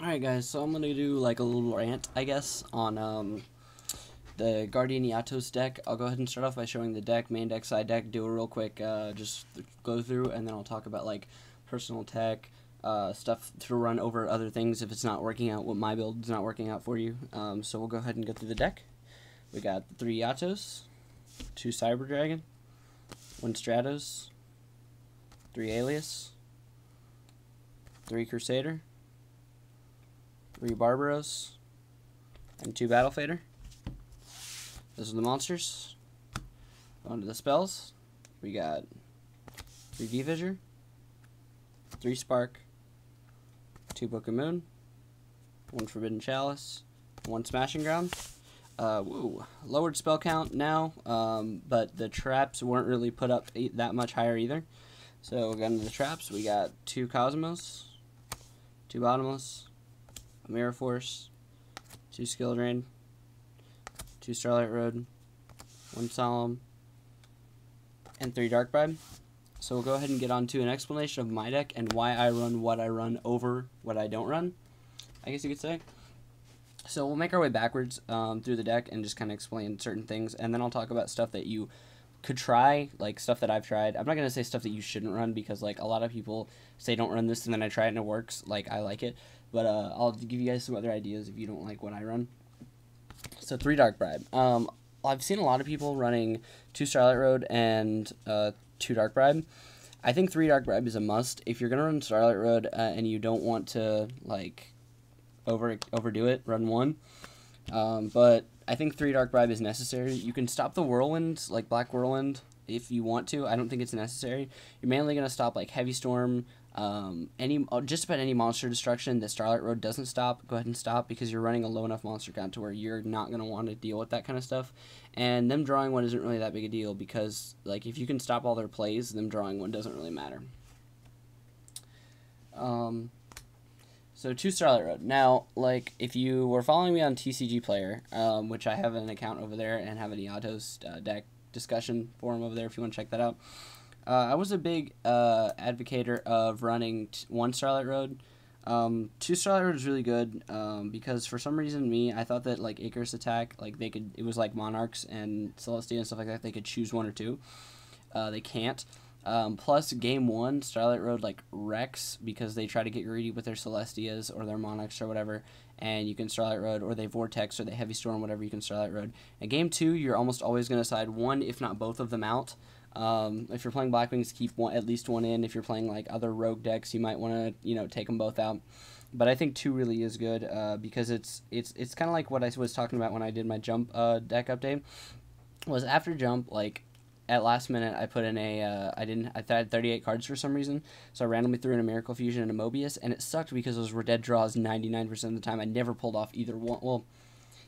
Alright guys, so I'm gonna do like a little rant, I guess, on the Guardian Eatos deck. I'll go ahead and start off by showing the deck, main deck, side deck, do a real quick just go through, and then I'll talk about like personal tech, stuff to run over other things if it's not working out, what my build is not working out for you. So we'll go ahead and go through the deck. We got 3 Eatos, 2 Cyber Dragon, 1 Stratos, 3 Alias, 3 Crusader, 3 Barbaros, and 2 Battle Fader. Those are the monsters. On to the spells. We got 3 D-Fissure, 3 Spark, 2 Book of Moon, 1 Forbidden Chalice, 1 Smashing Ground. Lowered spell count now, but the traps weren't really put up that much higher either. So we'll get into the traps. We got 2 Cosmos, 2 Bottomless, a Mirror Force, 2 Skill Drain, 2 Starlight Road, 1 Solemn, and 3 Dark Bribe. So we'll go ahead and get on to an explanation of my deck and why I run what I run over what I don't run, I guess you could say. So we'll make our way backwards through the deck and just kind of explain certain things, and then I'll talk about stuff that you could try, like stuff that I've tried. I'm not going to say stuff that you shouldn't run, because like a lot of people say don't run this and then I try it and it works, like I like it. But I'll give you guys some other ideas if you don't like what I run. So 3 Dark Bribe. I've seen a lot of people running 2 Starlight Road and 2 Dark Bribe. I think 3 Dark Bribe is a must. If you're going to run Starlight Road and you don't want to like overdo it, run 1. But I think 3 Dark Bribe is necessary. You can stop the Whirlwind, like Black Whirlwind, if you want to. I don't think it's necessary. You're mainly going to stop like Heavy Storm, just about any monster destruction that Starlight Road doesn't stop. Go ahead and stop, because you're running a low enough monster count to where you're not going to want to deal with that kind of stuff. And them drawing 1 isn't really that big a deal, because like if you can stop all their plays, them drawing 1 doesn't really matter. So 2 Starlight Road. Now, like, if you were following me on TCG Player, which I have an account over there and have an Eatos deck discussion forum over there if you want to check that out, I was a big advocator of running 1 Starlight Road. 2 Starlight Road is really good because for some reason I thought that like Icarus attack, like it was like Monarchs and Celestia and stuff like that, they could choose 1 or 2. They can't. Plus, game 1, Starlight Road like wrecks because they try to get greedy with their Celestias or their Monarchs or whatever, and you can Starlight Road, or they Vortex or they Heavy Storm, whatever, you can Starlight Road. And game 2, you're almost always going to side 1, if not both of them out. If you're playing Blackwings, keep at least 1 in. If you're playing like other rogue decks, you might want to take them both out. But I think 2 really is good because it's kind of like what I was talking about when I did my Jump deck update. Was after Jump, like, at last minute, I put in I had 38 cards for some reason, so I randomly threw in a Miracle Fusion and a Mobius, and it sucked because those were dead draws 99% of the time. I never pulled off either one. Well,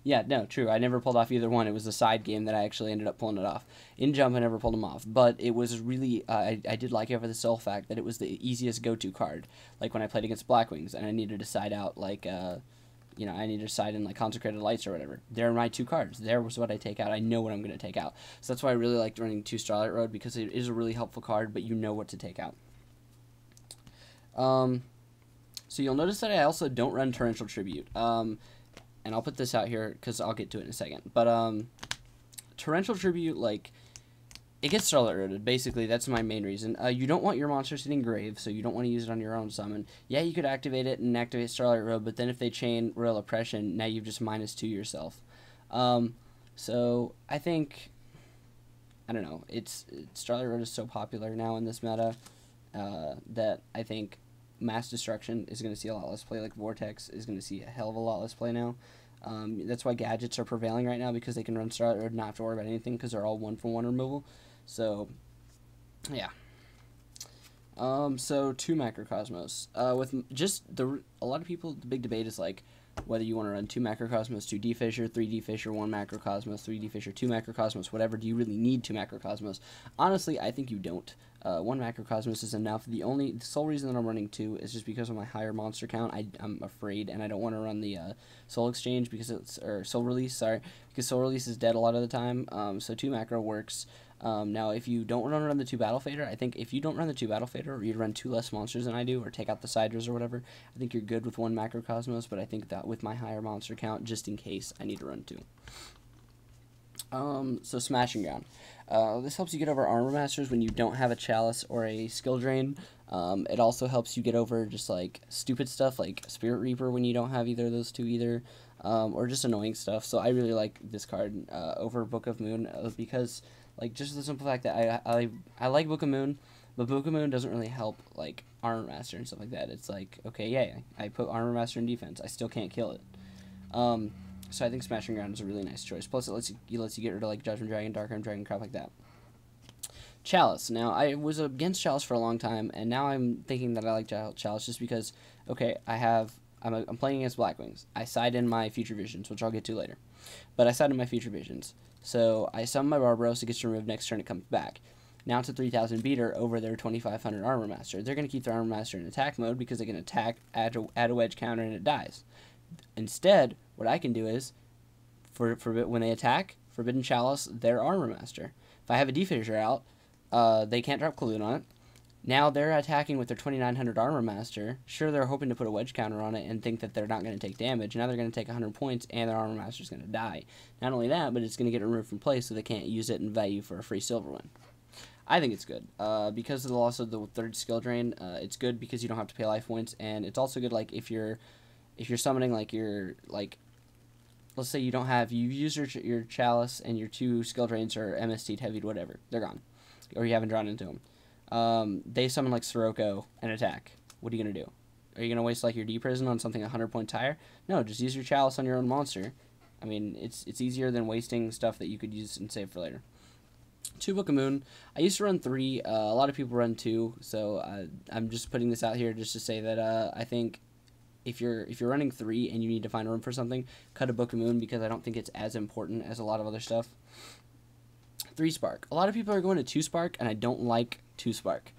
yeah, no, true. I never pulled off either one. It was the side game that I actually ended up pulling it off. In Jump, I never pulled them off, but it was really, I did like it for the sole fact that it was the easiest go-to card. Like when I played against Blackwings, and I needed to side out, like, I need to side in like Consecrated Lights or whatever. There are my 2 cards. There was what I take out. I know what I'm going to take out. So that's why I really liked running 2 Starlight Road, because it is a really helpful card, but you know what to take out. So you'll notice that I also don't run Torrential Tribute. And I'll put this out here because I'll get to it in a second. But Torrential Tribute, like, it gets Starlight Roaded, basically. That's my main reason. You don't want your monster sitting grave, so you don't want to use it on your own summon. Yeah, you could activate it and activate Starlight Road, but then if they chain Royal Oppression, now you've just -2 yourself. So I think, I don't know, Starlight Road is so popular now in this meta that I think Mass Destruction is going to see a lot less play, like Vortex is going to see a hell of a lot less play now. That's why Gadgets are prevailing right now, because they can run Starlight Road and not have to worry about anything, because they're all 1-for-1 removal. So, yeah. So 2 Microcosmos. With just a lot of people, the big debate is like, whether you want to run 2 Macrocosmos, 2 D-Fissure, 3 D-Fissure, 1 Macrocosmos, 3 D-Fissure, 2 Macrocosmos, whatever. Do you really need 2 Macrocosmos? Honestly, I think you don't. 1 Macrocosmos is enough. The sole reason that I'm running 2 is just because of my higher monster count. I'm afraid, and I don't want to run the Soul Exchange or Soul Release, sorry, because Soul Release is dead a lot of the time. So 2 Macro works. Now, if you don't want to run the 2 Battle Fader, I think if you don't run the 2 Battle Fader, or you run 2 less monsters than I do, or take out the Siders or whatever, I think you're good with 1 Macrocosmos, but I think that with my higher monster count, just in case, I need to run 2. So Smashing Ground. This helps you get over Armor Masters when you don't have a Chalice or a Skill Drain. It also helps you get over just, like, stupid stuff like Spirit Reaper when you don't have either of those two either, or just annoying stuff. So I really like this card over Book of Moon because, like, just the simple fact that I like Book of Moon, but Book of Moon doesn't really help, like, Armor Master and stuff like that. It's like, okay, yeah, I put Armor Master in defense. I still can't kill it. So I think Smashing Ground is a really nice choice. Plus, it lets you get rid of, like, Judgment Dragon, Dark Arm Dragon, crap like that. Chalice. Now, I was against Chalice for a long time, and now I'm thinking that I like Chalice just because, okay, I'm playing against Blackwings. I side in my Future Visions, which I'll get to later. But I side in my Future Visions. So I summon my Barbaros, it gets removed next turn, it comes back. Now it's a 3,000 beater over their 2,500 Armor Master. They're going to keep their Armor Master in attack mode because they can attack, add a wedge counter, and it dies. Instead, what I can do is, when they attack, Forbidden Chalice their Armor Master. If I have a D-Fissure out, they can't drop Kaloon on it. Now they're attacking with their 2,900 Armor Master. Sure, they're hoping to put a wedge counter on it and think that they're not going to take damage. Now they're going to take 100 points, and their Armor Master is going to die. Not only that, but it's going to get removed from play, so they can't use it in value for a free silver win. I think it's good. Because of the loss of the 3rd skill drain, it's good because you don't have to pay life points, and it's also good, like, if you're summoning, like, let's say you use your Chalice and your 2 skill drains are MST'd, heavied, whatever. They're gone. Or you haven't drawn into them. They summon, like, Sirocco and attack. What are you going to do? Are you going to waste, like, your D-Prison on something 100 points higher? No, just use your Chalice on your own monster. I mean, it's easier than wasting stuff that you could use and save for later. 2 Book of Moon. I used to run 3. A lot of people run 2, so I'm just putting this out here just to say that I think if you're running 3 and you need to find room for something, cut a Book of Moon because I don't think it's as important as a lot of other stuff. 3 Spark. A lot of people are going to 2 Spark, and I don't like 2 Spark.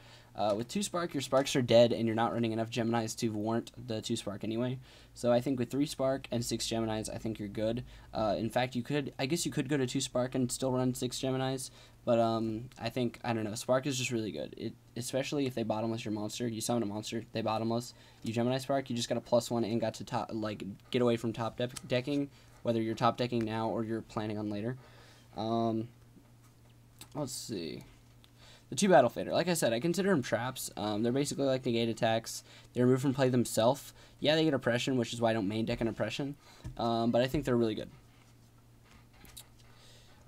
With 2 Spark, your Sparks are dead, and you're not running enough Geminis to warrant the 2 Spark anyway. So I think with 3 Spark and 6 Geminis, I think you're good. In fact, I guess you could go to 2 Spark and still run 6 Geminis, but I don't know, Spark is just really good. Especially if they bottomless your monster. You summon a monster, they bottomless. You Gemini Spark, you just got a +1 and got to get away from top decking, whether you're top decking now or you're planning on later. Let's see. The 2 Battle Fader. Like I said, I consider them traps. They're basically like negate attacks. They're removed from play themselves. Yeah, they get oppression, which is why I don't main deck an oppression. But I think they're really good.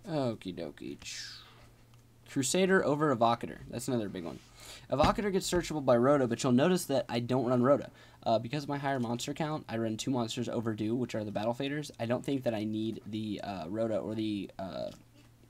Okie dokie. Crusader over Evocator. That's another big one. Evocator gets searchable by Rhoda, but you'll notice that I don't run Rhoda. Because of my higher monster count, I run 2 monsters overdue, which are the Battle Faders. I don't think that I need the Rhoda or the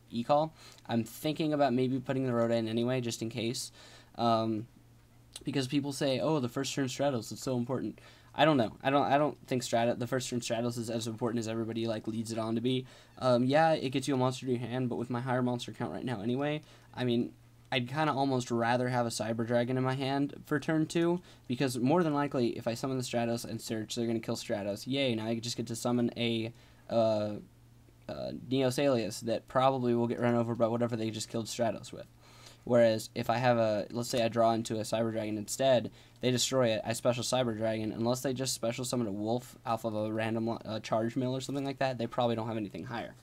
E-Call. I'm thinking about maybe putting the Rhoda in anyway, just in case. Because people say, oh, the first turn Stratos, it's so important. I don't know. I don't think the first turn Stratos is as important as everybody leads it on to be. Yeah, it gets you a monster to your hand, but with my higher monster count right now anyway, I mean, I'd kind of almost rather have a Cyber Dragon in my hand for turn 2, because more than likely, if I summon the Stratos and search, they're going to kill Stratos. Yay, now I just get to summon a Neos Alias that probably will get run over by whatever they just killed Stratos with. Whereas if I have let's say I draw into a Cyber Dragon instead, they destroy it, I special Cyber Dragon, unless they just special summon a Wolf off of a random charge mill or something like that, they probably don't have anything higher.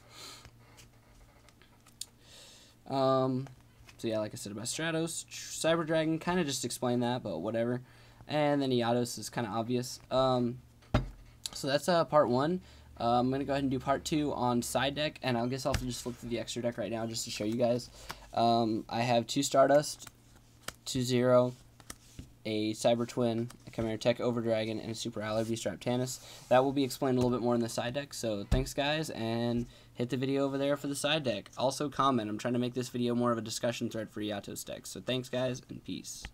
So yeah, like I said about Stratos, Cyber Dragon, kind of just explain that, but whatever. And then Eatos is kind of obvious. So that's part 1. I'm going to go ahead and do part 2 on side deck, and I guess I'll just flip through the extra deck right now just to show you guys. I have 2 Stardust, 2 Zero, a Cyber Twin, a Chimera Tech Overdragon, and a Super Ally Beast Raptanus. That will be explained a little bit more in the side deck, so thanks guys, and hit the video over there for the side deck. Also comment, I'm trying to make this video more of a discussion thread for Eatos decks. So thanks guys, and peace.